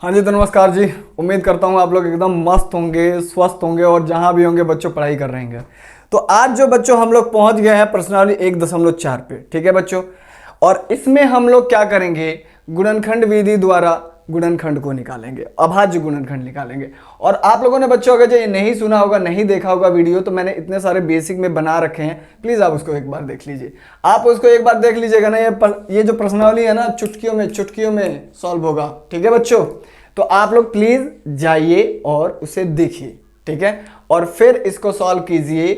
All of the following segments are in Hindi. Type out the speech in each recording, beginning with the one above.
हाँ जी, तो नमस्कार जी। उम्मीद करता हूँ आप लोग एकदम मस्त होंगे, स्वस्थ होंगे और जहाँ भी होंगे बच्चों पढ़ाई कर रहे हैं। तो आज जो बच्चों हम लोग पहुँच गए हैं प्रश्नावली 1.4 पे, ठीक है बच्चों। और इसमें हम लोग क्या करेंगे, गुणनखंड विधि द्वारा गुणनखंड को निकालेंगे, अभाज्य गुणनखंड निकालेंगे। और आप लोगों ने बच्चों अगर ये नहीं सुना होगा, नहीं देखा होगा वीडियो, तो मैंने इतने सारे बेसिक में बना रखे हैं, प्लीज़ आप उसको एक बार देख लीजिए। आप उसको एक बार देख लीजिएगा ना, ये जो प्रश्नावली है ना, चुटकियों में सॉल्व होगा, ठीक है बच्चों। तो आप लोग प्लीज़ जाइए और उसे देखिए, ठीक है। और फिर इसको सॉल्व कीजिए,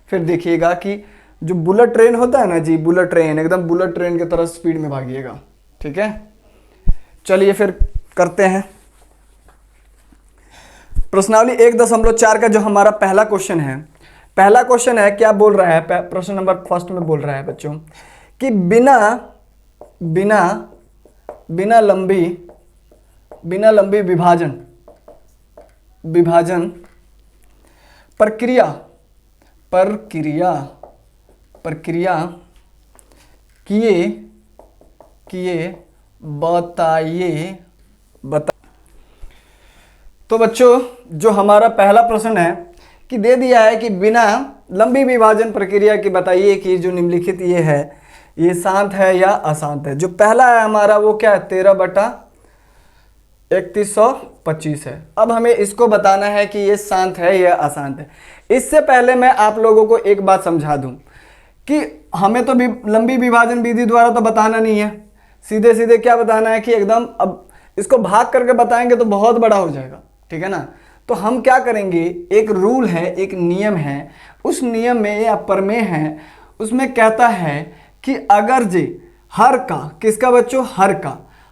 फिर देखिएगा कि जो बुलेट ट्रेन होता है ना जी, बुलेट ट्रेन, एकदम बुलेट ट्रेन की तरह स्पीड में भागिएगा, ठीक है। चलिए फिर करते हैं प्रश्नावली 1.4 का जो हमारा पहला क्वेश्चन है। पहला क्वेश्चन है, क्या बोल रहा है, प्रश्न नंबर फर्स्ट में बोल रहा है बच्चों कि बिना लंबी विभाजन प्रक्रिया किए बताइए। तो बच्चों जो हमारा पहला प्रश्न है कि दे दिया है कि बिना लंबी विभाजन प्रक्रिया की बताइए कि जो निम्नलिखित ये है, ये शांत है या अशांत है। जो पहला है हमारा वो क्या है, 13/3125 है। अब हमें इसको बताना है कि ये शांत है या अशांत है। इससे पहले मैं आप लोगों को एक बात समझा दूं कि हमें तो लंबी विभाजन विधि द्वारा तो बताना नहीं है, सीधे सीधे क्या बताना है कि एकदम, अब इसको भाग करके बताएंगे तो बहुत बड़ा हो जाएगा, ठीक है ना। तो हम क्या करेंगे, एक रूल है, एक नियम है, उस नियम में या प्रमेय है, उसमें कहता है कि अगर जे हर का, किसका बच्चों,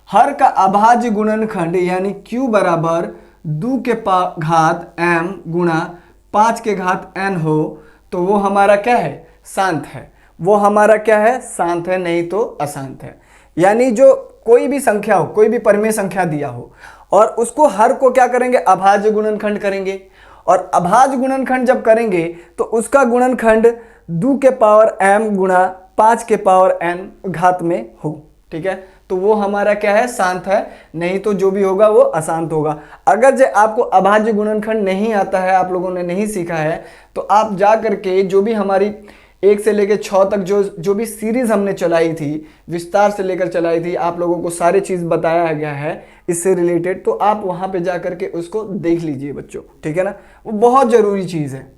हर का अभाज्य गुणनखंड यानी Q बराबर 2 के घात m गुणा 5 के घात n हो, तो वो हमारा क्या है, शांत है। वो हमारा क्या है, शांत है, नहीं तो अशांत है। यानी जो कोई भी संख्या हो, कोई भी परिमेय संख्या दिया हो और उसको हर को क्या करेंगे, अभाज्य गुणनखंड करेंगे। और अभाज्य गुणनखंड जब करेंगे तो उसका गुणनखंड 2 के पावर m गुणा 5 के पावर n घात में हो, ठीक है। तो वो हमारा क्या है, शांत है, नहीं तो जो भी होगा वो अशांत होगा। अगर जो आपको अभाज्य गुणनखंड नहीं आता है, आप लोगों ने नहीं सीखा है, तो आप जा करके जो भी हमारी 1 से लेकर 6 तक जो भी सीरीज हमने चलाई थी, विस्तार से लेकर चलाई थी, आप लोगों को सारी चीज़ बताया गया है इससे रिलेटेड, तो आप वहाँ पे जा करके उसको देख लीजिए बच्चों, ठीक है ना। वो बहुत ज़रूरी चीज़ है,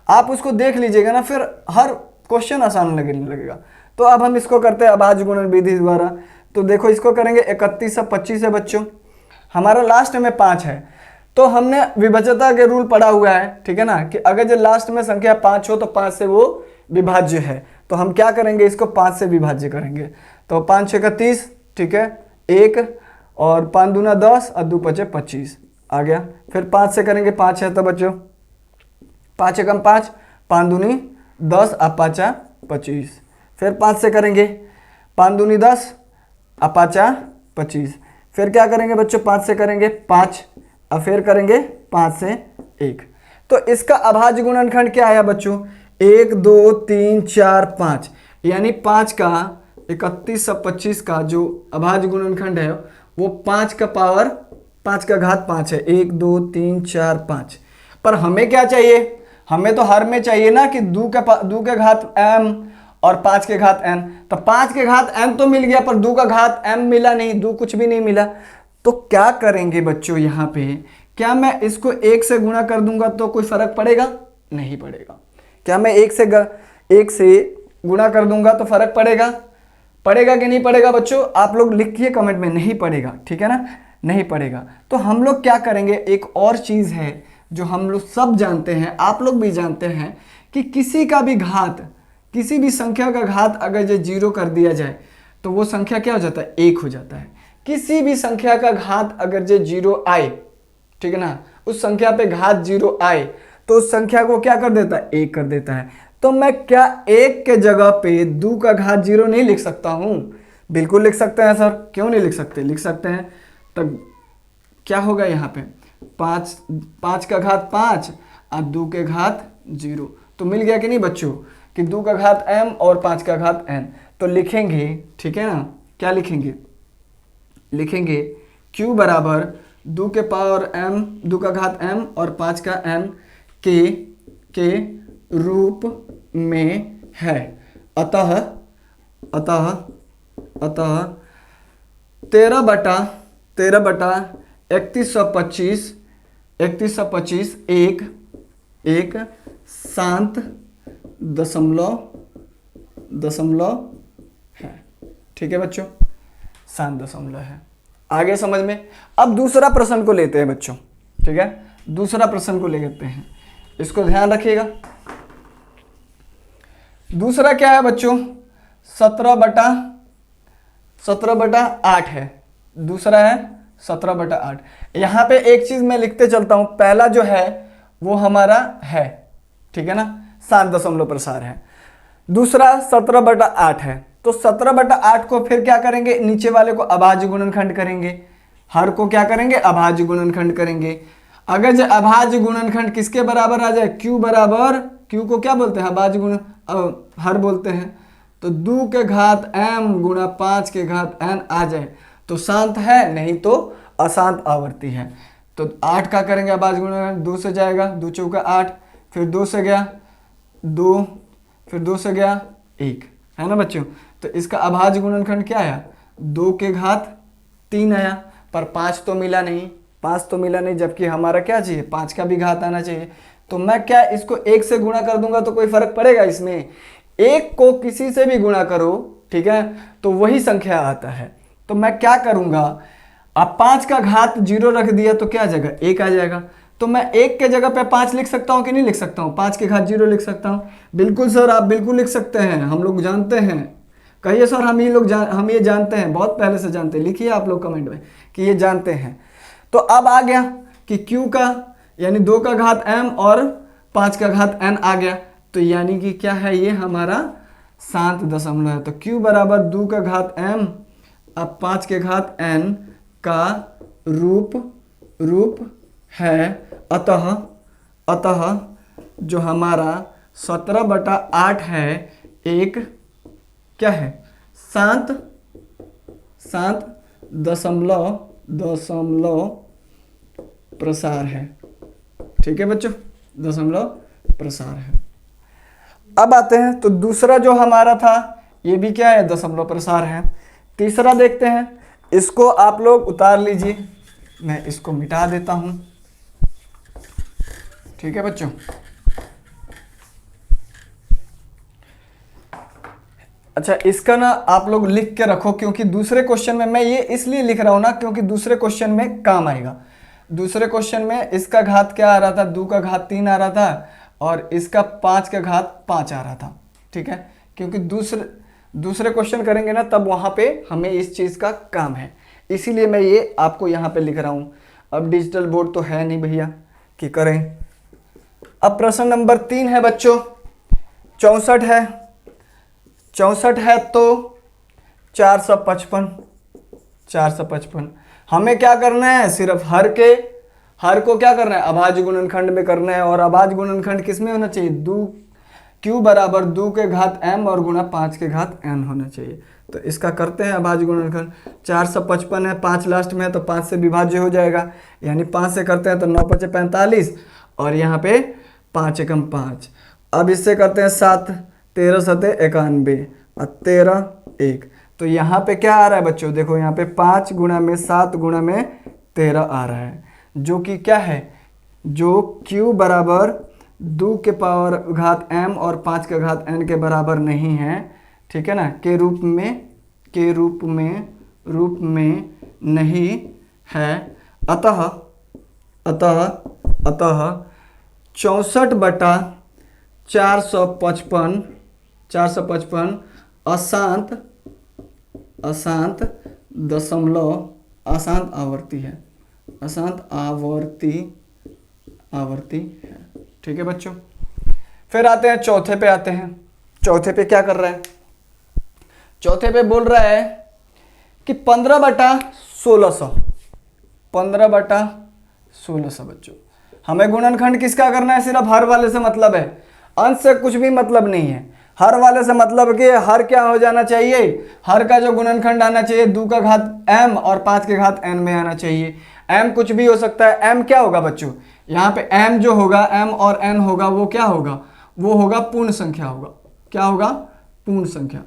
आप उसको देख लीजिएगा ना, फिर हर क्वेश्चन आसान लगने लगेगा। तो अब हम इसको करते हैं अभाज्य गुणन विधि द्वारा। तो देखो इसको करेंगे 31 से 25 है बच्चों, हमारा लास्ट में 5 है। तो हमने विभाज्यता के रूल पढ़ा हुआ है, ठीक है ना, कि अगर जो लास्ट में संख्या 5 हो तो 5 से वो विभाज्य है। तो हम क्या करेंगे, इसको 5 से विभाज्य करेंगे। तो 5 6 30, ठीक है, 1 और 5 दूना 10 और 2 5 25 आ गया। फिर 5 से करेंगे, 5 है तो बच्चों 5 एकम 5, 5 दूनी 10 और 5 25। फिर 5 से करेंगे, 5 दूनी 10 और 5 25। फिर क्या करेंगे बच्चों, 5 से करेंगे 5 और फिर करेंगे 5 से 1। तो इसका अभाज्य गुणनखंड क्या आया बच्चों, 1 2 3 4 5, यानी 5 का 31 से 25 का जो अभाज्य गुणनखंड है वो 5 का पावर 5 का घात 5 है। 1 2 3 4 5। पर हमें क्या चाहिए, हमें तो हर में चाहिए ना कि 2 के घात m और 5 के घात n। तो 5 के घात m तो मिल गया, पर 2 का घात m मिला नहीं, 2 कुछ भी नहीं मिला। तो क्या करेंगे बच्चों, यहाँ पे क्या मैं इसको 1 से गुणा कर दूंगा तो कोई फर्क पड़ेगा, नहीं पड़ेगा। क्या मैं 1 से गुणा कर दूंगा तो फर्क पड़ेगा कि नहीं पड़ेगा बच्चों, आप लोग लिखिए कमेंट में, नहीं पड़ेगा, ठीक है ना, नहीं पड़ेगा। तो हम लोग क्या करेंगे, एक और चीज है जो हम लोग सब जानते हैं, आप लोग भी जानते हैं कि किसी का भी घात, किसी भी संख्या का घात अगर जो 0 कर दिया जाए तो वो संख्या क्या हो जाता है, 1 हो जाता है। किसी भी संख्या का घात अगर जो 0 आए, ठीक है ना, उस संख्या पे घात 0 आए तो उस संख्या को क्या कर देता है, 1 कर देता है। तो मैं क्या 1 के जगह पे 2 का घात 0 नहीं लिख सकता हूं, बिल्कुल लिख सकते हैं सर, क्यों नहीं लिख सकते, लिख सकते हैं। तब क्या होगा यहाँ पे, 5 का घात 5 और 2 के घात 0, तो मिल गया कि नहीं बच्चों, कि 2 का घात m और 5 का घात n। तो लिखेंगे, ठीक है ना, क्या लिखेंगे, लिखेंगे Q बराबर 2 के पावर m, 2 का घात m और 5 का n के रूप में है। अतः 13 बटा 3125 एक शांत दशमलव है। ठीक है बच्चों, शांत दशमलव है। आगे समझ में। अब दूसरा प्रश्न को लेते हैं बच्चों। ठीक है, दूसरा प्रश्न को लेते हैं, इसको ध्यान रखिएगा। दूसरा क्या है बच्चों? 17 बटा 8 है। दूसरा है 17 बटा 8। यहाँ पे एक चीज मैं लिखते चलता हूं, पहला जो है वो हमारा है, ठीक है ना, 7 दशमलव प्रसार है। दूसरा 17 बटा 8 है, तो 17 बटा 8 को फिर क्या करेंगे, नीचे वाले को अभाज्य गुणनखंड करेंगे, हर को क्या करेंगे, अभाज्य गुणनखंड करेंगे। अगर जो अभाज्य गुणनखंड किसके बराबर आ जाए, Q बराबर, Q को क्या बोलते हैं, अभाज्य गुण हर बोलते हैं, तो 2 के घात m गुणा 5 के घात n आ जाए तो शांत है, नहीं तो अशांत आवर्ती है। तो 8 का करेंगे अभाज्य गुणनखंड, 2 से जाएगा, 2 चौका 8, फिर 2 से गया 2, फिर 2 से गया 1, है ना बच्चों। तो इसका अभाज्य गुणनखंड क्या आया, 2 के घात 3 आया, पर 5 तो मिला नहीं, 5 तो मिला नहीं, जबकि हमारा क्या चाहिए, 5 का भी घात आना चाहिए। तो मैं क्या इसको 1 से गुणा कर दूंगा तो कोई फर्क पड़ेगा इसमें? 1 को किसी से भी गुणा करो, ठीक है, तो वही संख्या आता है। तो मैं क्या करूंगा, अब 5 का घात 0 रख दिया तो क्या आ जाएगा, 1 आ जाएगा। तो मैं 1 के जगह पे 5 लिख सकता हूं कि नहीं लिख सकता हूं, 5 के घात 0 लिख सकता हूं। बिल्कुल सर, आप बिल्कुल लिख सकते हैं, हम लोग जानते हैं। कहिए सर, हम ये जानते हैं, बहुत पहले से जानते हैं। लिखिए आप लोग कमेंट में कि ये जानते हैं। तो अब आ गया कि Q का यानी 2 का घात m और 5 का घात n आ गया, तो यानी कि क्या है, ये हमारा शांत दशमलव है। तो Q बराबर 2 का घात m अब 5 के घात n का रूप है। अतः जो हमारा 17 बटा 8 है, एक क्या है, शांत दशमलव प्रसार है। ठीक है बच्चों, दशमलव प्रसार है। अब आते हैं, तो दूसरा जो हमारा था ये भी क्या है, दशमलव प्रसार है। तीसरा देखते हैं, इसको आप लोग उतार लीजिए, मैं इसको मिटा देता हूं। ठीक है बच्चों, अच्छा इसका ना आप लोग लिख के रखो, क्योंकि दूसरे क्वेश्चन में मैं ये इसलिए लिख रहा हूं ना, क्योंकि दूसरे क्वेश्चन में काम आएगा। दूसरे क्वेश्चन में इसका घात क्या आ रहा था, 2 का घात 3 आ रहा था और इसका 5 का घात 5 आ रहा था। ठीक है, क्योंकि दूसरे क्वेश्चन करेंगे ना, तब वहां पे हमें इस चीज का काम है, इसीलिए मैं ये आपको यहाँ पे लिख रहा हूँ। अब डिजिटल बोर्ड तो है नहीं भैया कि करें। अब प्रश्न नंबर 3 है बच्चों, 64 है। 64 है तो 455 हमें क्या करना है, सिर्फ हर को क्या करना है, अभाज्य गुणनखंड में करना है। और अभाज्य गुणनखंड किस में होना चाहिए, Q बराबर 2 के घात m और गुणा 5 के घात n होना चाहिए। तो इसका करते हैं अभाज्य गुणनखंड। 455 है, 5 लास्ट में है तो 5 से विभाज्य हो जाएगा, यानी 5 से करते हैं तो 9 5 45 और यहाँ पे 5 एकम 5। अब इससे करते हैं 7 13 7 91 और 13 1। तो यहाँ पे क्या आ रहा है बच्चों, देखो यहाँ पे 5 गुणा में 7 गुणा में 13 आ रहा है, जो कि क्या है, जो Q बराबर 2 के पावर घात m और 5 का घात n के बराबर नहीं है। ठीक है ना, के रूप में नहीं है। अतः 64 बटा 455 अशांत दशमलव अशांत आवर्ती है, अशांत आवर्ती है। ठीक है बच्चों, फिर आते हैं चौथे पे। आते हैं चौथे पे, क्या कर रहा है, चौथे पे बोल रहा है कि 15 बटा 1600 बच्चों। हमें गुणनखंड किसका करना है, सिर्फ हर वाले से मतलब है, अंश से कुछ भी मतलब नहीं है। हर वाले से मतलब कि हर क्या हो जाना चाहिए, हर का जो गुणनखंड आना चाहिए 2 का घात m और 5 के घात n में आना चाहिए। m कुछ भी हो सकता है। m क्या होगा बच्चों, यहाँ पे m जो होगा, m और n होगा, वो क्या होगा, वो होगा पूर्ण संख्या होगा। क्या होगा, पूर्ण संख्या।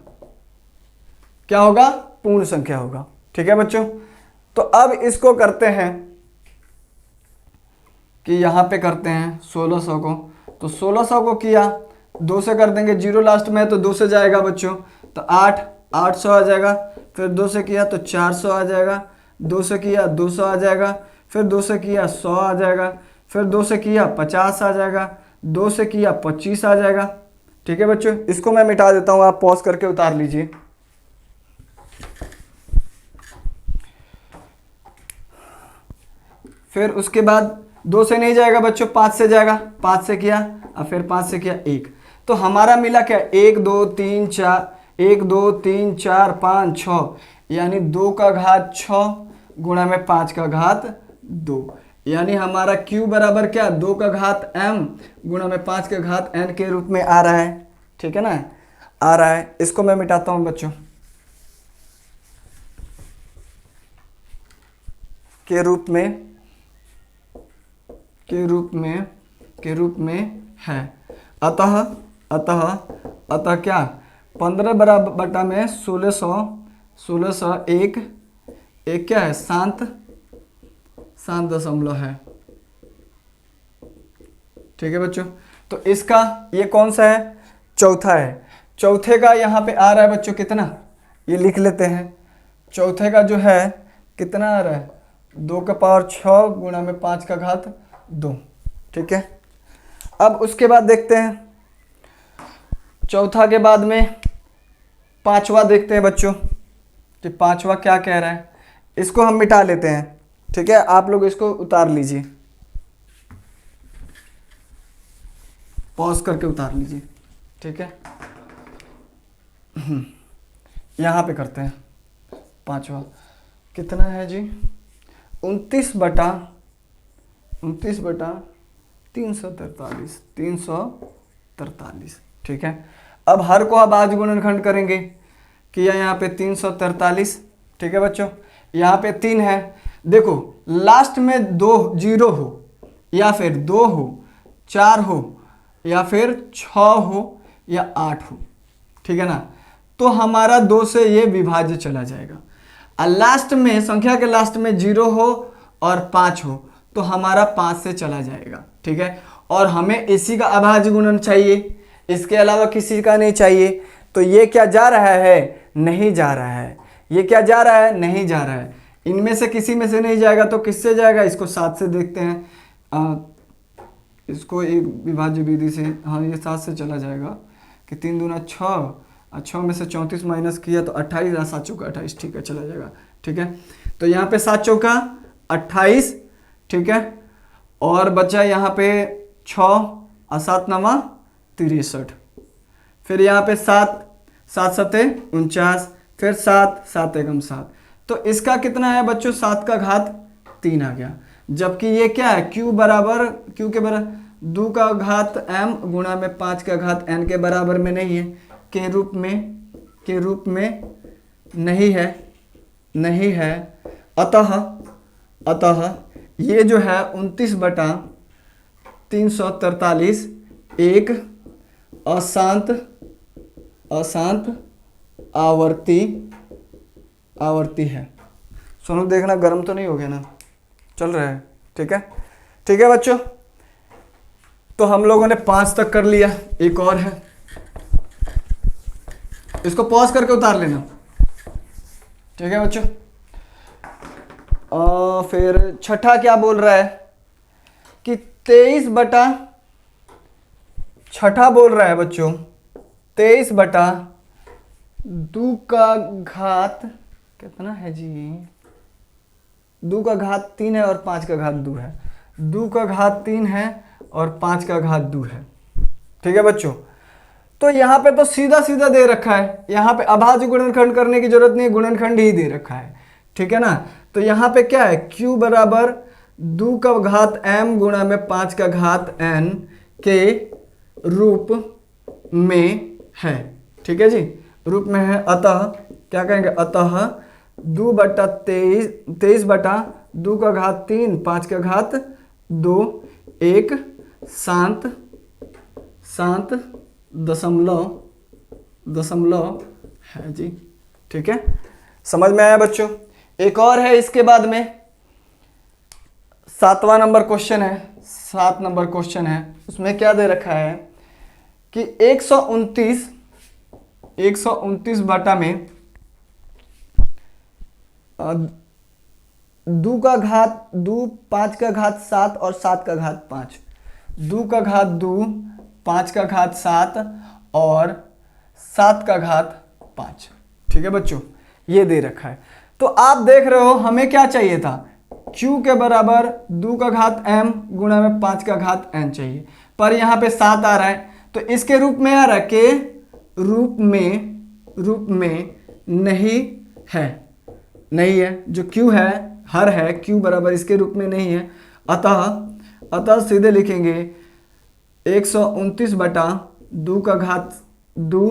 क्या होगा, पूर्ण संख्या होगा। ठीक है बच्चों, तो अब इसको करते हैं कि यहाँ पे करते हैं 1600 को, तो 1600 को किया, 2 से कर देंगे, 0 लास्ट में है तो 2 से जाएगा बच्चों, तो 800 आ जाएगा। फिर 2 से किया तो 400 आ जाएगा, 2 से किया 200 आ जाएगा, फिर 2 से किया 100 आ जाएगा, फिर 2 से किया 50 आ जाएगा, 2 से किया 25 आ जाएगा। ठीक है बच्चों, इसको मैं मिटा देता हूँ, आप पॉज करके उतार लीजिए। फिर उसके बाद 2 से नहीं जाएगा बच्चों, 5 से जाएगा, 5 से किया और फिर 5 से किया 1, तो हमारा मिला क्या, 1 2 3 4, 1 2 3 4 5 6, यानी 2 का घात 6 गुणा में 5 का घात 2, यानी हमारा q बराबर क्या, 2 का घात m गुणा में 5 का घात n के रूप में आ रहा है। ठीक है ना, आ रहा है। इसको मैं मिटाता हूं बच्चों, के रूप में है। अतः क्या, 15 बराबर बटा में 1600 एक क्या है, शांत दशमलव है। ठीक है बच्चों, तो इसका ये कौन सा है, चौथा है। चौथे का यहाँ पे आ रहा है बच्चों कितना, ये लिख लेते हैं। चौथे का जो है कितना आ रहा है, 2 का पावर 6 गुणा में 5 का घात 2। ठीक है, अब उसके बाद देखते हैं, चौथा के बाद में पांचवा देखते हैं बच्चों कि पांचवा क्या कह रहा है। इसको हम मिटा लेते हैं। ठीक है, आप लोग इसको उतार लीजिए, पॉज करके उतार लीजिए। ठीक है, यहाँ पे करते हैं पांचवा, कितना है जी, 29 बटा 343। ठीक है, अब हर को अब आज गुणनखंड करेंगे, किया यहाँ पे 343। ठीक है बच्चों, यहाँ पे 3 है, देखो लास्ट में 2 0 हो या फिर 2 हो, 4 हो या फिर 6 हो या 8 हो। ठीक है ना, तो हमारा 2 से ये विभाज्य चला जाएगा। और लास्ट में, संख्या के लास्ट में 0 हो और 5 हो तो हमारा 5 से चला जाएगा। ठीक है, और हमें इसी का अभाज्य गुणन चाहिए, इसके अलावा किसी का नहीं चाहिए। तो ये क्या जा रहा है, नहीं जा रहा है। ये क्या जा रहा है, नहीं जा रहा है। इनमें से किसी में से नहीं जाएगा तो किससे जाएगा, इसको 7 से देखते हैं। इसको एक विभाज्य विधि से, हाँ ये 7 से चला जाएगा कि 3 दूना 6 और 6 में से 34 माइनस किया तो 28, 7 चौका 28। ठीक है, चला जाएगा। ठीक है, तो यहाँ पे 7 चौका 28। ठीक है, और बचा यहाँ पे 6 और 7 नवा 63। फिर यहाँ पे 7 7 49, फिर 7 7 एकम 7। तो इसका कितना है बच्चों, 7 का घात 3 आ गया। जबकि ये क्या है, q के बराबर 2 का घात m गुणा में 5 का घात n के बराबर में नहीं है, के रूप में नहीं है। अतः ये जो है 29 बटा 343 एक अशांत आवर्ती है। सोनू देखना गर्म तो नहीं हो गया ना, चल रहा है। ठीक है बच्चों, तो हम लोगों ने 5 तक कर लिया, एक और है, इसको पॉज करके उतार लेना। ठीक है बच्चों, फिर छठा क्या बोल रहा है कि 23 बटा, छठा बोल रहा है बच्चों 23 बटा 2 का घात कितना है जी, 2 का घात 3 है और 5 का घात 2 है। 2 का घात 3 है और 5 का घात 2 है। ठीक है बच्चों, तो यहाँ पे तो सीधा सीधा दे रखा है, यहाँ पे अभाज्य गुणनखंड करने की जरूरत नहीं, गुणनखंड ही दे रखा है। ठीक है ना, तो यहाँ पे क्या है, q बराबर 2 का घात m गुणा में 5 का घात n के रूप में है। ठीक है जी, रूप में है। अतः क्या कहेंगे, अतः 23 बटा 2 का घात 3, 5 का घात 2, एक शांत शांत दशमलव है जी। ठीक है, समझ में आया बच्चों। एक और है इसके बाद में 7वां नंबर क्वेश्चन है, 7 नंबर क्वेश्चन है। उसमें क्या दे रखा है कि 129 बटा में 2 का घात 2, 5 का घात 7 और 7 का घात 5, 2 का घात 2, 5 का घात 7 और 7 का घात 5। ठीक है बच्चों, ये दे रखा है। तो आप देख रहे हो हमें क्या चाहिए था, q के बराबर 2 का घात m गुणा में 5 का घात n चाहिए, पर यहाँ पे 7 आ रहा है, तो इसके रूप में आ रहा है के रूप में नहीं है। जो q है, हर है, q बराबर इसके रूप में नहीं है। अतः सीधे लिखेंगे 129 बटा 2 का घात 2,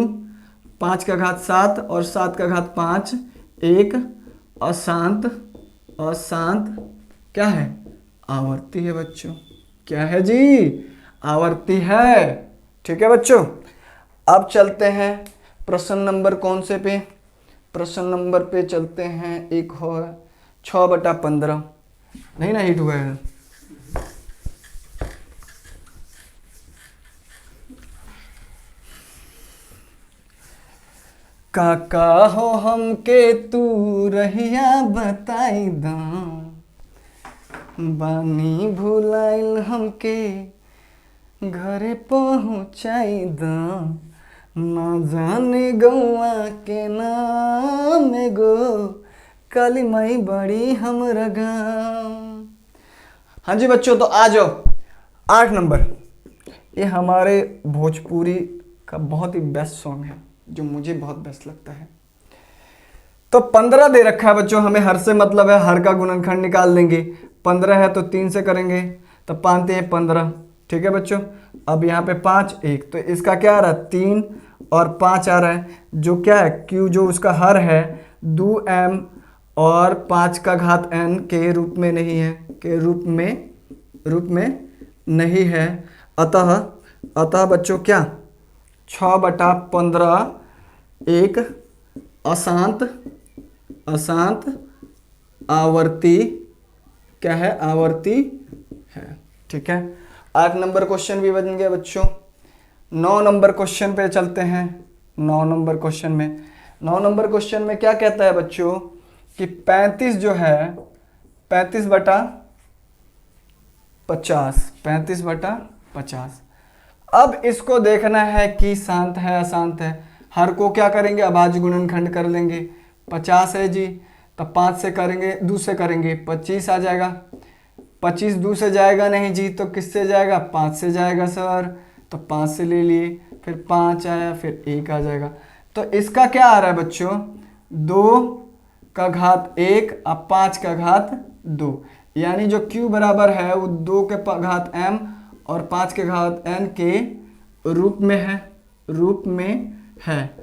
5 का घात 7 और 7 का घात 5, एक अशांत क्या है, आवर्ती है बच्चों। क्या है जी, आवर्ती है। ठीक है बच्चों, अब चलते हैं प्रश्न नंबर कौन से पे, प्रश्न नंबर पे चलते हैं। एक हो 6/15 नहीं ना हिट हुआ है। काका हो हमके तू रहिया बताई दा, बानी भुलाइल हमके घरे पहुँचाई दा, ना जाने गौआ के नाम गो काली माई बड़ी हमरा गाँव। हाँ जी बच्चों, तो आ जाओ 8 नंबर। ये हमारे भोजपुरी का बहुत ही बेस्ट सॉन्ग है, जो मुझे बहुत बेस्ट लगता है। तो 15 दे रखा है बच्चों, हमें हर से मतलब है, हर का गुणनखंड निकाल देंगे। 15 है तो 3 से करेंगे, तो 5 हैं 15। ठीक है बच्चों, अब यहाँ पे 5 1, तो इसका क्या आ रहा है 3 और 5 आ रहा है, जो क्या है q, जो उसका हर है 2m और 5 का घात n के रूप में नहीं है, के रूप में नहीं है। अतः बच्चों क्या 6/15 एक अशांत आवर्ती क्या है, आवर्ती है। ठीक है, 8 नंबर क्वेश्चन भी बन गया बच्चों। 9 नंबर क्वेश्चन पे चलते हैं। 9 नंबर क्वेश्चन में क्या कहता है बच्चों कि 35 जो है 35/50। अब इसको देखना है कि शांत है अशांत है। हर को क्या करेंगे, अभाज्य गुणनखंड कर लेंगे। 50 है जी, तो 5 से करेंगे, 2 से करेंगे 25 आ जाएगा। 25 2 से जाएगा नहीं जी, तो किससे जाएगा, 5 से जाएगा सर, तो 5 से ले लिए, फिर 5 आया, फिर 1 आ जाएगा। तो इसका क्या आ रहा है बच्चों, 2 का घात 1 और 5 का घात 2, यानी जो q बराबर है वो 2 के घात m और 5 के घात n के रूप में है।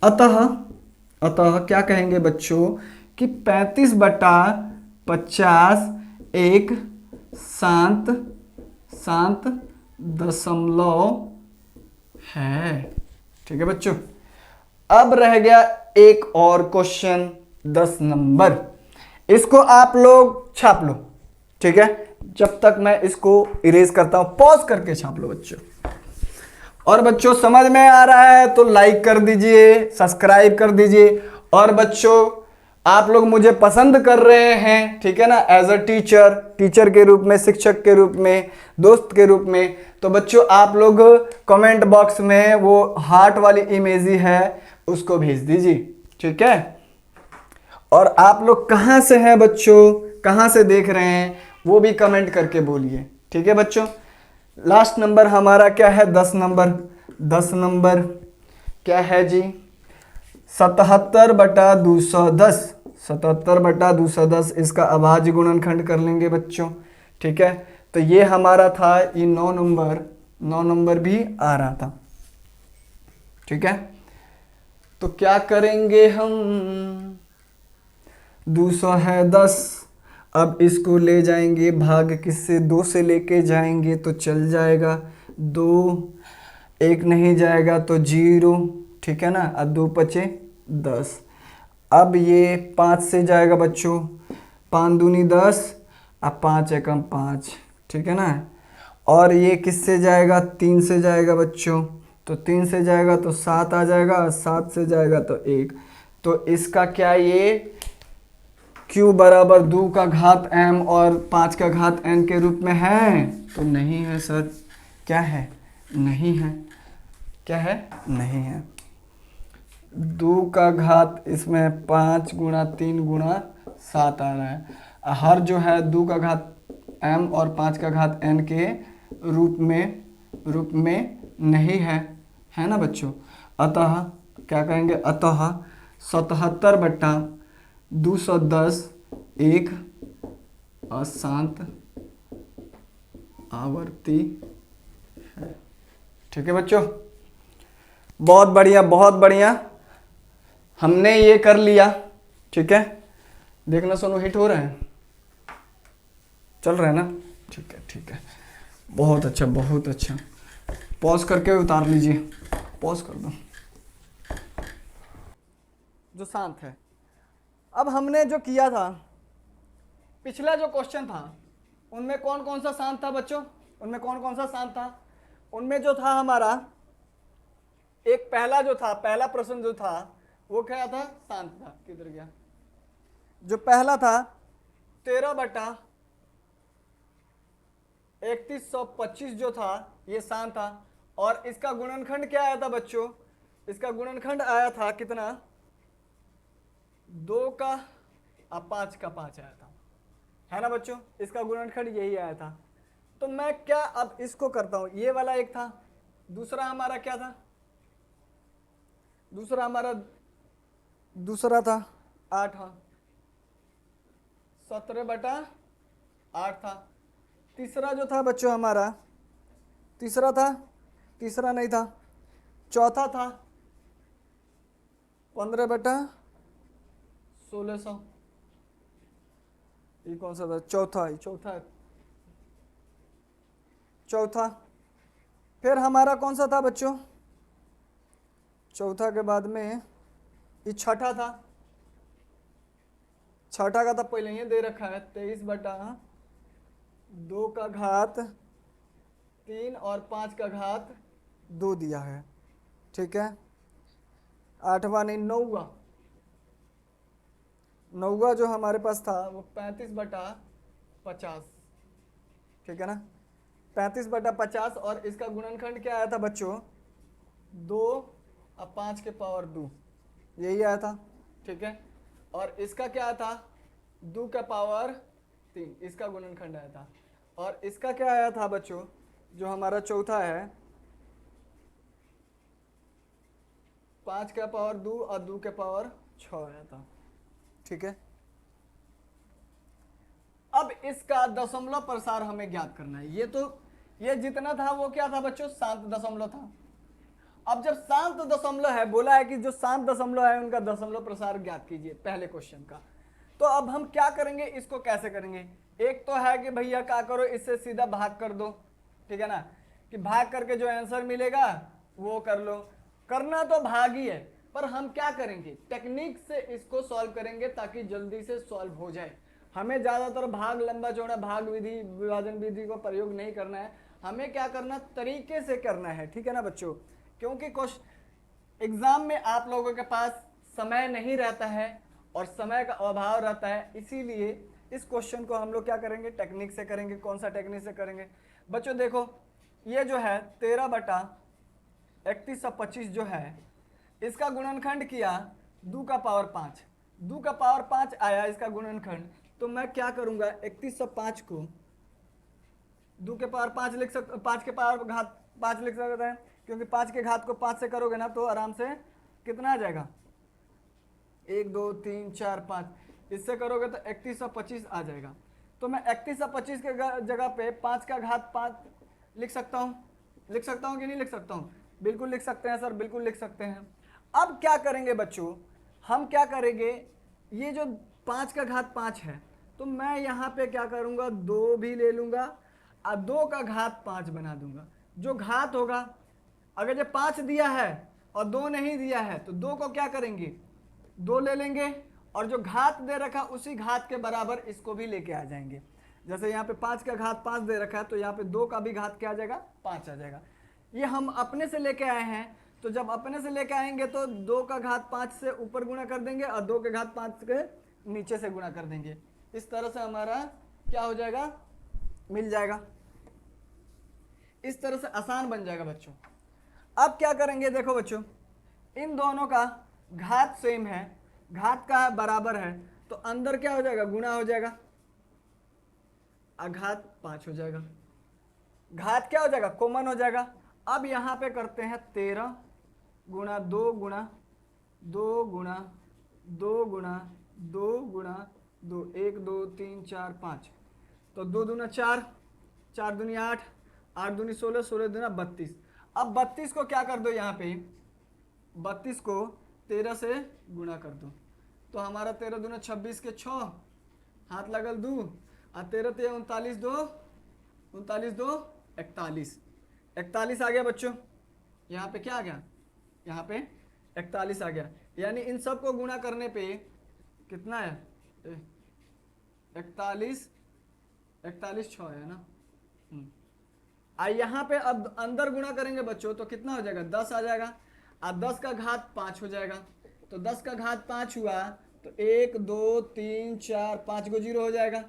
अतः क्या कहेंगे बच्चों कि 35/50 एक शांत दशमलव है। ठीक है बच्चों, अब रह गया एक और क्वेश्चन 10 नंबर। इसको आप लोग छाप लो। ठीक है, जब तक मैं इसको इरेज करता हूं, पॉज करके छाप लो बच्चों। और बच्चों समझ में आ रहा है तो लाइक कर दीजिए, सब्सक्राइब कर दीजिए। और बच्चों आप लोग मुझे पसंद कर रहे हैं, ठीक है ना, एज अ टीचर के रूप में, शिक्षक के रूप में, दोस्त के रूप में। तो बच्चों आप लोग कमेंट बॉक्स में वो हार्ट वाली इमेजी है उसको भेज दीजिए। ठीक है, और आप लोग कहाँ से हैं बच्चों, कहाँ से देख रहे हैं वो भी कमेंट करके बोलिए। ठीक है बच्चों, लास्ट नंबर हमारा क्या है, 10 नंबर। 10 नंबर क्या है जी, 77/210। 77/210 इसका अभाज्य गुणनखंड कर लेंगे बच्चों। ठीक है, तो ये हमारा था, ये 9 नंबर भी आ रहा था। ठीक है, तो क्या करेंगे हम, 200 है 10 अब इसको ले जाएंगे भाग किससे, 2 से लेके जाएंगे तो चल जाएगा 2, 1 नहीं जाएगा तो 0, ठीक है ना। अब 2 पचे 10। अब ये 5 से जाएगा बच्चों, 5 दूनी 10, अब 5 एकम 5, ठीक है ना। और ये किससे जाएगा, 3 से जाएगा बच्चों, तो 3 से जाएगा तो 7 आ जाएगा, और 7 से जाएगा तो 1। तो इसका क्या, ये q बराबर 2 का घात m और 5 का घात n के रूप में है, तो नहीं है सर। क्या है, नहीं है। क्या है, नहीं है। 2 का घात इसमें 5 गुणा 3 गुणा 7 आ रहा है। हर जो है 2 का घात m और 5 का घात n के रूप में नहीं है ना बच्चों। अतः क्या कहेंगे, अतः 77/210 एक अशांत आवर्ती है। ठीक है बच्चों, बहुत बढ़िया बहुत बढ़िया, हमने ये कर लिया। ठीक है, देखना सोनू हिट हो रहा है, चल रहा है ना। ठीक है ठीक है, बहुत अच्छा बहुत अच्छा। पॉज करके उतार लीजिए, पॉज कर दो। जो शांत है, अब हमने जो किया था, पिछला जो क्वेश्चन था उनमें कौन कौन सा शांत था बच्चों, उनमें कौन कौन सा शांत था। उनमें जो था हमारा एक पहला जो था, पहला प्रश्न जो था वो क्या था, शांत था। किधर गया, जो पहला था 13/3125 जो था ये शांत था। और इसका गुणनखंड क्या आया था बच्चों, इसका गुणनखंड आया था कितना, 2 का 5 का 5 आया था, है ना बच्चों। इसका गुणनखंड यही आया था। तो मैं क्या अब इसको करता हूं, ये वाला एक था, दूसरा हमारा क्या था, दूसरा था 8, हाँ 17/8 था। तीसरा जो था बच्चों हमारा, तीसरा था, तीसरा नहीं था, चौथा था 15/1600। ये कौन सा था, चौथा। फिर हमारा कौन सा था बच्चों, चौथा के बाद में ये छठा था। छठा का तो पहले ही दे रखा है, 23/2 का घात 3 और 5 का घात 2 दिया है। ठीक है, आठवां नहीं, नौवा जो हमारे पास था वो 35/50। ठीक है ना, 35/50। और इसका गुणनखंड क्या आया था बच्चों, 2 और 5 के पावर 2, यही आया था। ठीक है, और इसका क्या था, 2 का पावर 3, इसका गुणनखंड आया था। और इसका क्या आया था बच्चों, जो हमारा चौथा है, 5 का पावर 2 और 2 के पावर 6 आया था। ठीक है, अब इसका दशमलव प्रसार हमें ज्ञात करना है। ये जितना था वो क्या था बच्चों, शांत दशमलव था। अब जब शांत दशमलव है, बोला है कि जो शांत दशमलव है उनका दशमलव प्रसार ज्ञात कीजिए, पहले क्वेश्चन का। तो अब हम क्या करेंगे, इसको कैसे करेंगे। एक तो है कि भैया क्या करो, इससे सीधा भाग कर दो। ठीक है ना, कि भाग करके जो आंसर मिलेगा वो कर लो। करना तो भाग ही है, पर हम क्या करेंगे, टेक्निक से इसको सॉल्व करेंगे ताकि जल्दी से सॉल्व हो जाए। हमें ज्यादातर भाग, लंबा चौड़ा भाग विधि, विभाजन विधि को प्रयोग नहीं करना है। हमें क्या करना, तरीके से करना है। ठीक है ना बच्चों, क्योंकि एग्जाम में आप लोगों के पास समय नहीं रहता है और समय का अभाव रहता है, इसीलिए इस क्वेश्चन को हम लोग क्या करेंगे, टेक्निक से करेंगे। कौन सा टेक्निक से करेंगे बच्चों, देखो ये जो है 13/3125 जो है, इसका गुणनखंड किया 2 का पावर 5, 2 का पावर 5 आया इसका गुणनखंड। तो मैं क्या करूंगा, 3105 को 2 के पावर 5 लिख सकते, 5 के पावर घात 5 लिख सकते हैं, क्योंकि 5 के घात को 5 से करोगे ना तो आराम से कितना आ जाएगा, 1 2 3 4 5, इससे करोगे तो 3125 आ जाएगा। तो मैं 3125 के जगह पे 5 का घात 5 लिख सकता हूँ कि नहीं लिख सकता हूँ, बिल्कुल लिख सकते हैं सर, बिल्कुल लिख सकते हैं। अब क्या करेंगे बच्चों, हम क्या करेंगे, ये जो 5 का घात 5 है, तो मैं यहाँ पे क्या करूँगा, 2 भी ले लूँगा और 2 का घात 5 बना दूंगा। जो घात होगा, अगर ये 5 दिया है और 2 नहीं दिया है तो 2 को क्या करेंगे, 2 ले लेंगे, और जो घात दे रखा उसी घात के बराबर इसको भी लेके आ जाएंगे। जैसे यहाँ पे 5 का घात 5 दे रखा है तो यहाँ पे 2 का भी घात क्या आ जाएगा, 5 आ जाएगा। ये हम अपने से लेके आए हैं, तो जब अपने से लेके आएंगे तो 2 का घात 5 से ऊपर गुणा कर देंगे और 2 के घात 5 के नीचे से गुणा कर देंगे। इस तरह से हमारा क्या हो जाएगा, मिल जाएगा। इस तरह से आसान बन जाएगा बच्चों। अब क्या करेंगे, देखो बच्चों, इन दोनों का घात सेम है, घात का बराबर है, तो अंदर क्या हो जाएगा, गुणा हो जाएगा, घात 5 हो जाएगा। घात क्या हो जाएगा, कॉमन हो जाएगा। अब यहाँ पे करते हैं 13 गुणा 2 गुणा 2 गुणा 2 गुणा 2 गुणा 2, 1 2 3 4 5, तो 2 दूना 4, 4 दूनी 8, 8 दूनी 16, 16 दूना 32। अब 32 को क्या कर दो, यहाँ पे 32 को 13 से गुणा कर दो, तो हमारा 13 दूना 26 के 6, हाथ लगल 2, और 13 ते 39 2, 39 2 41, 41 आ गया बच्चों। यहाँ पे क्या आ गया, यहाँ पे 41 आ गया। यानी इन सब को गुणा करने पे कितना है, 41 41 6 है ना। यहाँ पे अब अंदर गुणा करेंगे बच्चों तो कितना हो जाएगा, 10 आ जाएगा, और 10 का घात 5 हो जाएगा। तो 10 का घात 5 हुआ तो 1 2 3 4 5 को 0 हो जाएगा,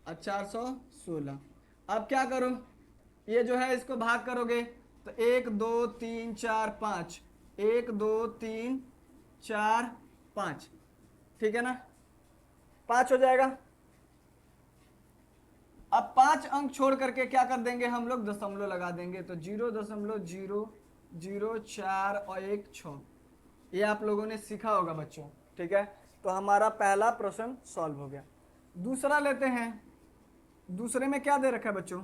और 416। अब क्या करो, ये जो है इसको भाग करोगे तो 1 2 3 4 5, 1 2 3 4 5, ठीक है ना, 5 हो जाएगा। अब 5 अंक छोड़ करके क्या कर देंगे हम लोग, दशमलव लगा देंगे, तो 0.004 और 1 6। ये आप लोगों ने सीखा होगा बच्चों, ठीक है। तो हमारा पहला प्रश्न सॉल्व हो गया। दूसरा लेते हैं। दूसरे में क्या दे रखा है बच्चों,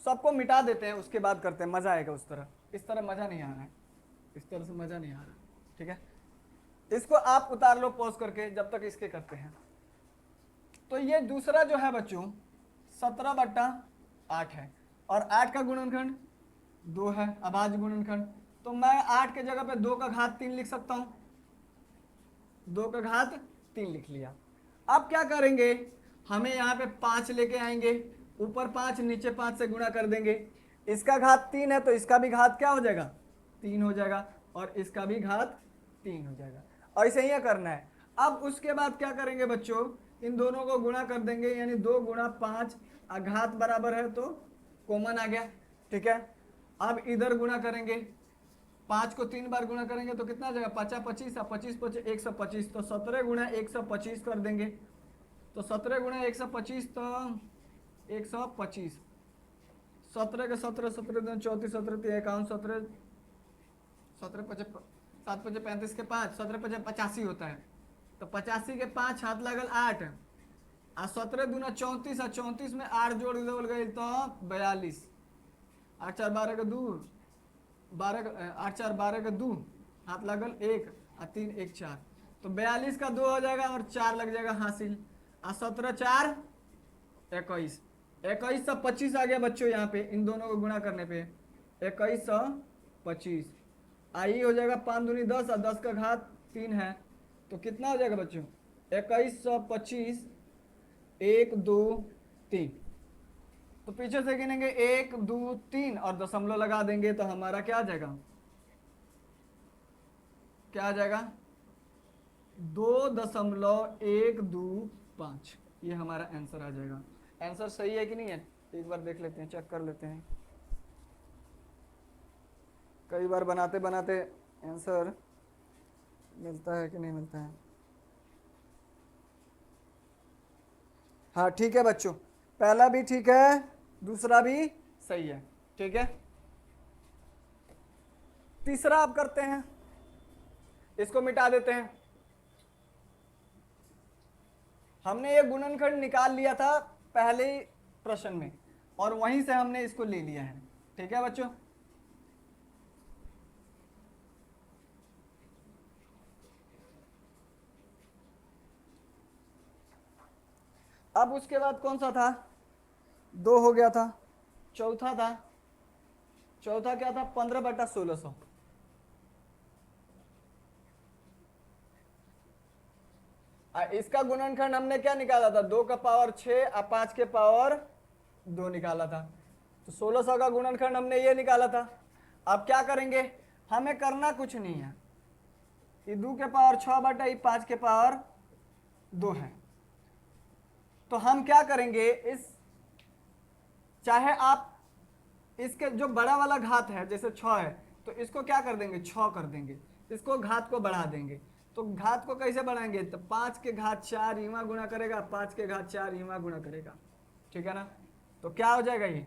सबको मिटा देते हैं, उसके बाद करते हैं, मजा आएगा उस तरह। इस तरह मजा नहीं आ रहा है, इस तरह से मजा नहीं आ रहा, ठीक है। इसको आप उतार लो पॉज करके जब तक इसके करते हैं। तो ये दूसरा जो है बच्चों 17/8 है, और 8 का गुणनखंड 2 है, अभाज्य गुणनखंड। तो मैं 8 के जगह पे 2 का घात 3 लिख सकता हूं, 2 का घात 3 लिख लिया। अब क्या करेंगे, हमें यहाँ पे 5 लेके आएंगे, ऊपर 5 नीचे 5 से गुणा कर देंगे। इसका घात 3 है तो इसका भी घात क्या हो जाएगा, 3 हो जाएगा, और इसका भी घात 3 हो जाएगा। ऐसे ही करना है। अब उसके बाद क्या करेंगे बच्चों, इन दोनों को गुणा कर देंगे, यानी 2 गुणा 5, घात बराबर है तो कॉमन आ गया, ठीक है। अब इधर गुणा करेंगे, 5 को 3 बार गुणा करेंगे तो कितना आ जाएगा, 50 25, 25 25 125, तो 17 गुणा 125 कर देंगे। तो 17 गुणा 125 तो 125, 17 के 17, 17 34, 17 51, 17 17 55, 7 55 35 के 5, 17 55 85 होता है। तो 85 के 5 हाथ लगल 8, आ 17 दूना 34, और 34 में 8 जोड़ गए तो 42, 8 4 12 के 2, 8 4 12 के 2, हाथ लगल 1, और 3 1 4, तो 42 का 2 हो जाएगा और 4 लग जाएगा हासिल, और 17 4 21, 2125 आ गया बच्चों। यहाँ पे इन दोनों को गुणा करने पे 2125 आई हो जाएगा, 5 दूनी 10, और 10 का घात 3 है, तो कितना हो जाएगा बच्चों, 2125 1 2 3, तो पीछे से गिनेंगे 1 2 3 और दशमलव लगा देंगे, तो हमारा क्या आ जाएगा, क्या आ जाएगा, 2.125। ये हमारा आंसर आ जाएगा। आंसर सही है कि नहीं है, एक बार देख लेते हैं, चेक कर लेते हैं। कई बार बनाते बनाते आंसर मिलता है कि नहीं मिलता है। हाँ ठीक है बच्चों, पहला भी ठीक है, दूसरा भी सही है, ठीक है। तीसरा आप करते हैं, इसको मिटा देते हैं। हमने ये गुणनखंड निकाल लिया था पहले प्रश्न में, और वहीं से हमने इसको ले लिया है, ठीक है बच्चों। अब उसके बाद कौन सा था, 2 हो गया था, चौथा था, चौथा क्या था, 15/1600। इसका गुणनखंड हमने क्या निकाला था, 2 का पावर 6 और 5 के पावर 2 निकाला था। तो 1600 का गुणनखंड हमने ये निकाला था। अब क्या करेंगे, हमें करना कुछ नहीं है, ये 2 के पावर 6 बटा ये 5 के पावर 2 है। तो हम क्या करेंगे, इस चाहे आप इसके जो बड़ा वाला घात है जैसे 6 है, तो इसको क्या कर देंगे, 6 कर देंगे, इसको घात को बढ़ा देंगे। तो घात को कैसे बढ़ाएंगे, तो 5 के घात 4 इमा गुणा करेगा, 5 के घात 4 इमा गुणा करेगा, ठीक है ना। तो क्या हो जाएगा ये,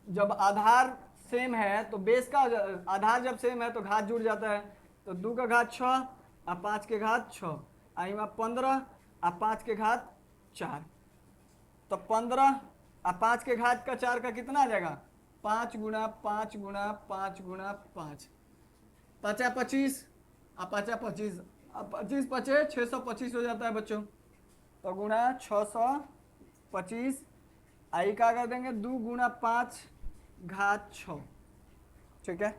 जब आधार सेम है तो बेस का आधार जब सेम है तो घात जुड़ जाता है। तो 2 का घात 6 और 5 के घात 6 आईमा 15 और 5 के घात 4। तो 15 और 5 के घात का 4 का कितना आ जाएगा, 5 गुणा 5 गुणा 5 गुणा 5, 5 25 और 5 25, अब 25 पचे 625 हो जाता है बच्चों। तो गुणा 625, आई क्या कर देंगे, 2 गुणा 5 घात 6, ठीक है।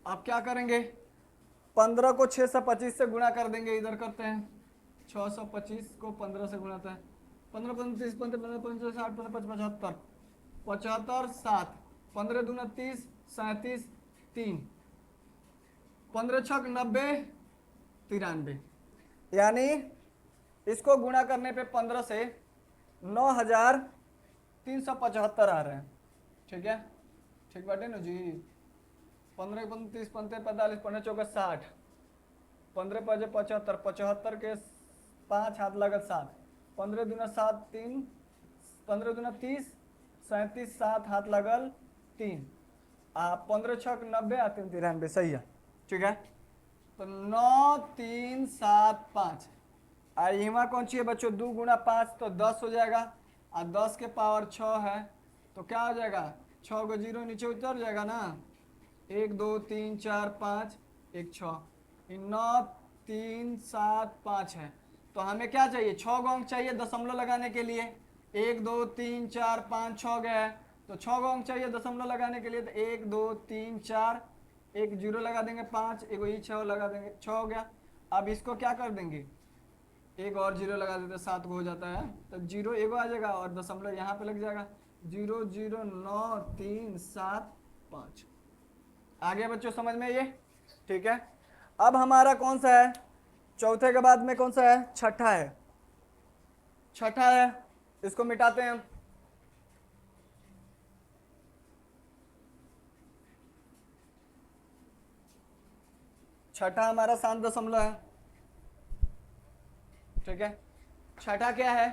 अब क्या करेंगे, 15 को 625 से गुणा कर देंगे, इधर करते हैं, 625 को 15 से गुणाता है, 15 15 30 15 15 15 60 15 75 75 7, 15 दूना 30 37 3, 15 छक 90 93, यानी इसको गुणा करने पे 15 से 9375 आ रहे हैं, ठीक है। ठीक बाटे ना जी, 15 15 30 15 45 15 चौका 60, 15 5 75, 75 के 5 हाथ लगत 7, 15 दूना 7 3, 15 दूना 30 37 7 हाथ लगल 3, 15 छक 90 और 3 93, सही है, ठीक है। तो 9 3 7 5, और यहाँ कौन सी है बच्चों, 2 गुणा 5 तो 10 हो जाएगा, और 10 के पावर 6 है, तो क्या हो जाएगा, 6 को 0 नीचे उतर जाएगा ना, 1 2 3 4 5 1 6, 9 3 7 5 है। तो हमें क्या चाहिए, 6 को अंक चाहिए दशमलव लगाने के लिए, 1 2 3 4 5 6 गया है, तो 6 को अंक चाहिए दशमलव लगाने के लिए, तो 1 2 3 4, एक 0 लगा देंगे, 5 एक वही 6 लगा देंगे, 6 हो गया। अब इसको क्या कर देंगे, एक और 0 लगा देते, 7 को हो जाता है, तो 0 एक आ जाएगा और दशमलव यहाँ पे लग जाएगा, 0 0 9 3 7 5। आगे बच्चों समझ में ये, ठीक है। अब हमारा कौन सा है, चौथे के बाद में कौन सा है, छठा है, छठा है, इसको मिटाते हैं हम। छठा हमारा 7 दशमलव है, ठीक है। छठा क्या है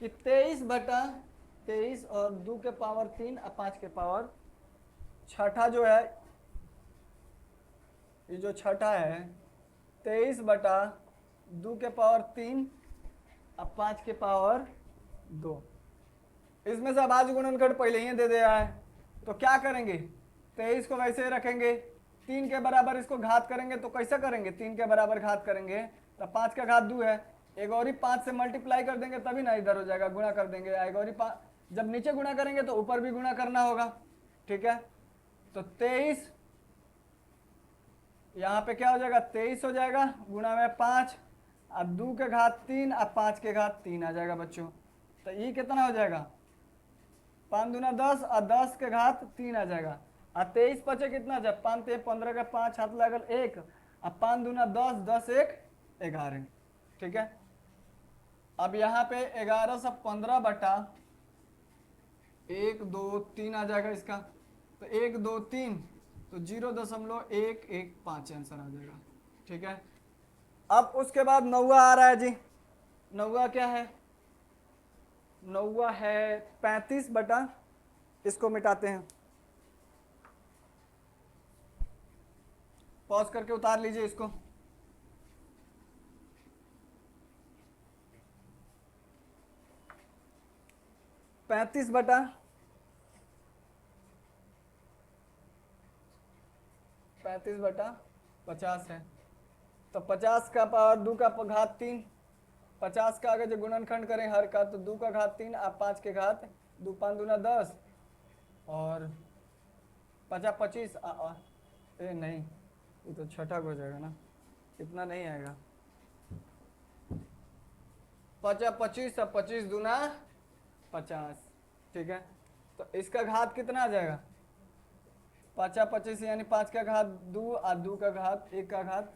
कि 23/23 और 2 के पावर 3 और 5 के पावर, छठा जो है, ये जो छठा है 23/2 के पावर 3 और 5 के पावर 2, इसमें से अभाज्य गुणनखंड पहले ही दे दिया है, तो क्या करेंगे, 23 को वैसे ही रखेंगे, 3 के बराबर इसको घात करेंगे, तो कैसे करेंगे, 3 के बराबर घात करेंगे तो 5 का घात 2 है, एक और ही 5 से मल्टीप्लाई कर देंगे तभी ना इधर हो जाएगा, गुणा कर देंगे, एक और ही 5, जब नीचे गुणा करेंगे तो ऊपर भी गुणा करना होगा, ठीक है। तो 23 यहाँ पे क्या हो जाएगा, 23 हो जाएगा, गुणा में 5 और 2 के घात 3 और 5 के घात 3 आ जाएगा बच्चों। तो ये कितना हो जाएगा, 5 दूना 10 और 10 के घात 3 आ जाएगा, और 23 बचे कितना जाए, 5 ते 15 का 5 हाथ लगल 1, और 5 दूना 10 10 1 11, ठीक है। अब यहाँ पे 11 से 15 बटा 1 2 3 आ जाएगा इसका, तो 1 2 3, तो 0.115 आंसर आ जाएगा, ठीक है। अब उसके बाद नौवा आ रहा है जी, नौवा क्या है, नौवा है 35 बटा, इसको मिटाते हैं, पॉज करके उतार लीजिए इसको, पैंतीस बटा 50 है, तो 50 का पावर 2 का घात 3, 50 का अगर जो गुणनखंड करें हर का तो 2 का घात 3, आप 5 के घात 2, 5 दूना 10 और 50 25 ए नहीं, ये तो छठा हो जाएगा ना, इतना नहीं आएगा। 50 25 और 25 दूना 50, ठीक है। तो इसका घात कितना आ जाएगा, 50 25 यानी 5 का घात 2 और 2 का घात 1 का घात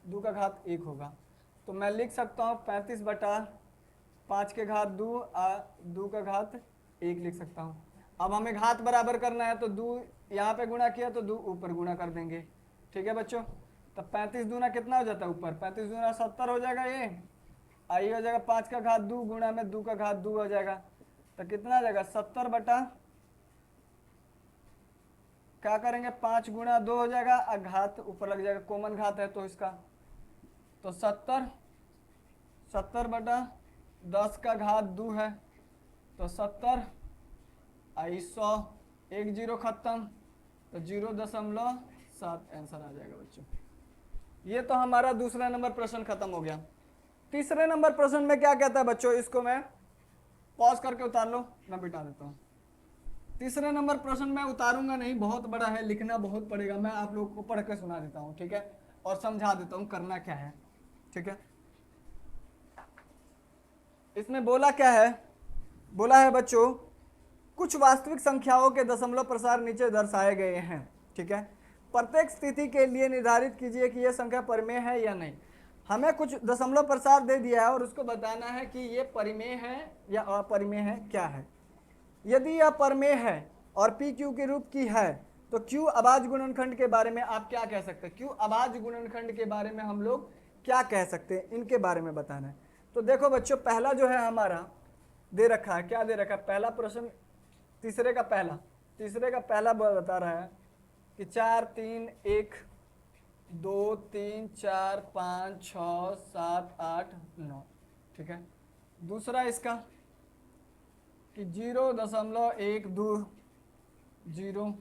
2 का घात 1 होगा। तो मैं लिख सकता हूँ 35 बटा 5 के घात 2 और 2 का घात 1 लिख सकता हूँ। अब हमें घात बराबर करना है तो 2 यहाँ पे गुणा किया तो 2 ऊपर गुणा कर देंगे, ठीक है बच्चों। तो 35 दूना कितना हो जाता है ऊपर, 35 दूना 70 हो जाएगा, ये आई हो जाएगा 5 का घात 2 गुणा में 2 का घात 2 हो जाएगा। तो कितना आ जाएगा 70 बटा क्या करेंगे 5 गुणा 2 हो जाएगा और घात ऊपर लग जाएगा, कॉमन घात है तो इसका, तो 70 बटा 10 का घात 2 है तो 70 आई 100, 1 जीरो खत्म तो 0.7 आंसर आ जाएगा बच्चों। ये तो हमारा दूसरा नंबर प्रश्न खत्म हो गया। तीसरे नंबर प्रश्न में क्या कहता है बच्चों, इसको मैं पॉज करके उतार लो, मैं बिठा देता हूँ। तीसरे नंबर प्रश्न मैं उतारूंगा नहीं, बहुत बड़ा है, लिखना बहुत पड़ेगा, मैं आप लोगों को पढ़ के सुना देता हूँ, ठीक है, और समझा देता हूँ करना क्या है, ठीक है। इसमें बोला क्या है, बोला है बच्चों कुछ वास्तविक संख्याओं के दशमलव प्रसार नीचे दर्शाए गए हैं, ठीक है। प्रत्येक स्थिति के लिए निर्धारित कीजिए कि यह संख्या परिमेय है या नहीं। हमें कुछ दशमलव प्रसार दे दिया है और उसको बताना है कि ये परिमेय है या अपरिमेय है, क्या है। यदि यह परिमेय है और पी क्यू के रूप की है तो क्यू अभाज्य गुणनखंड के बारे में आप क्या कह सकते हैं, क्यू अभाज्य गुणनखंड के बारे में हम लोग क्या कह सकते हैं, इनके बारे में बताना है। तो देखो बच्चों पहला जो है हमारा दे रखा है, क्या दे रखा है, पहला प्रश्न तीसरे का पहला बता रहा है कि 4 3 1 2 3 4 5 6 7 8 9, ठीक है। दूसरा इसका कि 0.12 0,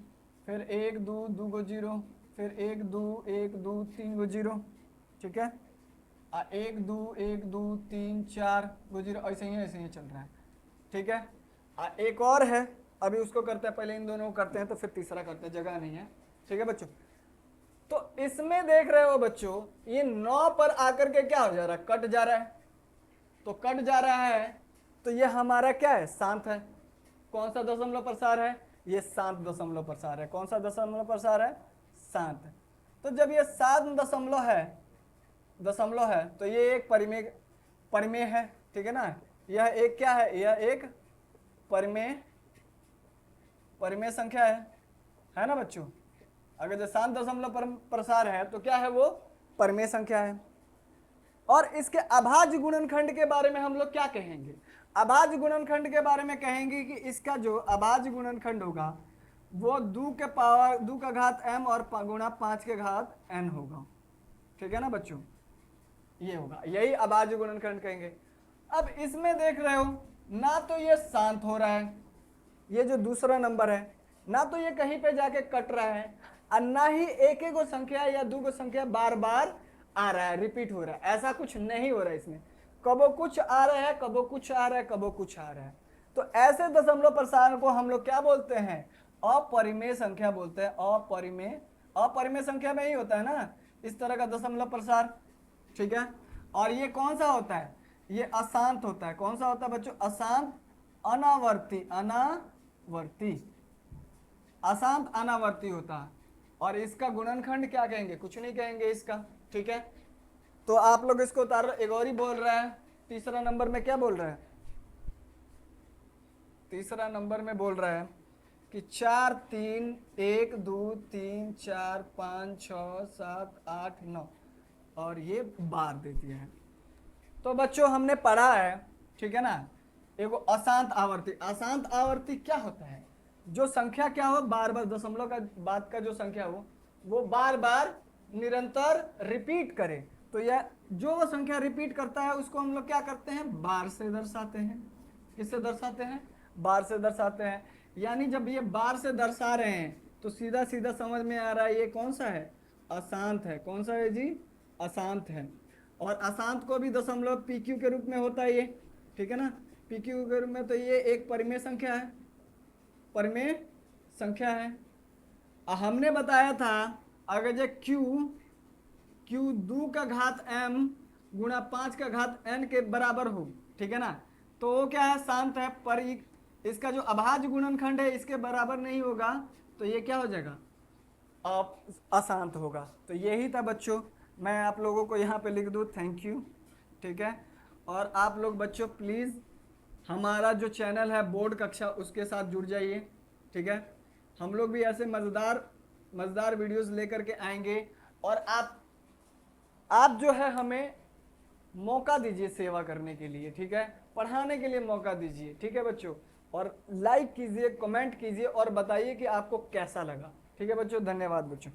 फिर 1 2 2 गो 0, फिर 1 2 1 2 3 गो 0, ठीक है। 1 2 1 2 3 4 गो 0, ऐसे ही चल रहा है, ठीक है। एक और है, अभी उसको करते हैं, पहले इन दोनों को करते हैं तो फिर तीसरा करते हैं, जगह नहीं है, ठीक है बच्चों। तो इसमें देख रहे हो बच्चों ये 9 पर आकर के क्या हो जा रहा है, कट जा रहा है, तो कट जा रहा है तो ये हमारा क्या है, शांत है। कौन सा दशमलव प्रसार है, ये शांत दशमलव प्रसार है। कौन सा दशमलव प्रसार है, शांत। तो जब ये 7 दशमलव है तो ये एक परिमेय है, ठीक है ना। यह एक क्या है, यह एक परिमेय संख्या है ना बच्चों। अगर जो 7 दशमलव प्रसार है तो क्या है, वो परिमेय संख्या है। और इसके अभाज्य गुणनखंड के बारे में हम लोग क्या कहेंगे, अभाज्य गुणनखंड के बारे में कहेंगे कि इसका जो अभाज्य गुणनखंड होगा वो 2 का घात m और गुणा 5 के घात n होगा, ठीक है ना बच्चों, ये होगा, यही अभाज्य गुणनखंड कहेंगे। अब इसमें देख रहे हो ना तो ये शांत हो रहा है, ये जो दूसरा नंबर है, ना तो ये कहीं पे जाके कट रहा है, और ना ही एक एक संख्या या 2 गो संख्या बार बार आ रहा है, रिपीट हो रहा है, ऐसा कुछ नहीं हो रहा है इसमें। कबो कुछ आ रहा है, कबो कुछ आ रहा है, कबो कुछ आ रहा है। तो ऐसे दशमलव प्रसार को हम लोग क्या बोलते हैं, अपरिमेय संख्या बोलते हैं। अपरिमेय संख्या में ही होता है ना इस तरह का दशमलव प्रसार, ठीक है। और ये कौन सा होता है, ये अशांत होता है। कौन सा होता है बच्चों, अशांत अनावर्ती होता है। और इसका गुणनखंड क्या कहेंगे, कुछ नहीं कहेंगे इसका, ठीक है। तो आप लोग इसको उतार, एक और ही बोल रहा है, तीसरा नंबर में क्या बोल रहा है, तीसरा नंबर में बोल रहा है कि 4 3 1 2 3 4 5 6 7 8 9 और ये बार दे दिया है। तो बच्चों हमने पढ़ा है, ठीक है ना, एक अशांत आवर्ती क्या होता है, जो संख्या क्या हो बार बार दशमलव का बाद का जो संख्या हो वो बार बार निरंतर रिपीट करे। तो यह जो वो संख्या रिपीट करता है उसको हम लोग क्या करते हैं, बार से दर्शाते हैं। किससे दर्शाते हैं, बार से दर्शाते हैं। यानी जब ये बार से दर्शा रहे हैं तो सीधा सीधा समझ में आ रहा है ये कौन सा है, अशांत है। कौन सा है जी, अशांत है। और अशांत को भी दशमलव PQ के रूप में होता है ये, ठीक है ना, PQ के रूप में। तो ये एक परिमेय संख्या है, परिमेय संख्या है। हमने बताया था अगर जो Q 2 का घात m गुणा 5 का घात n के बराबर हो, ठीक है ना, तो वो क्या है, शांत है। पर इसका जो अभाज्य गुणनखंड है इसके बराबर नहीं होगा, तो ये क्या हो जाएगा, अशांत होगा। तो यही था बच्चों, मैं आप लोगों को यहाँ पे लिख दूँ, थैंक यू, ठीक है। और आप लोग बच्चों प्लीज़ हमारा जो चैनल है बोर्ड कक्षा उसके साथ जुड़ जाइए, ठीक है। हम लोग भी ऐसे मज़ेदार मज़ेदार वीडियोस लेकर के आएंगे। और आप जो है हमें मौका दीजिए सेवा करने के लिए, ठीक है, पढ़ाने के लिए मौका दीजिए, ठीक है बच्चों। और लाइक कीजिए, कमेंट कीजिए और बताइए कि आपको कैसा लगा, ठीक है बच्चों। धन्यवाद बच्चों।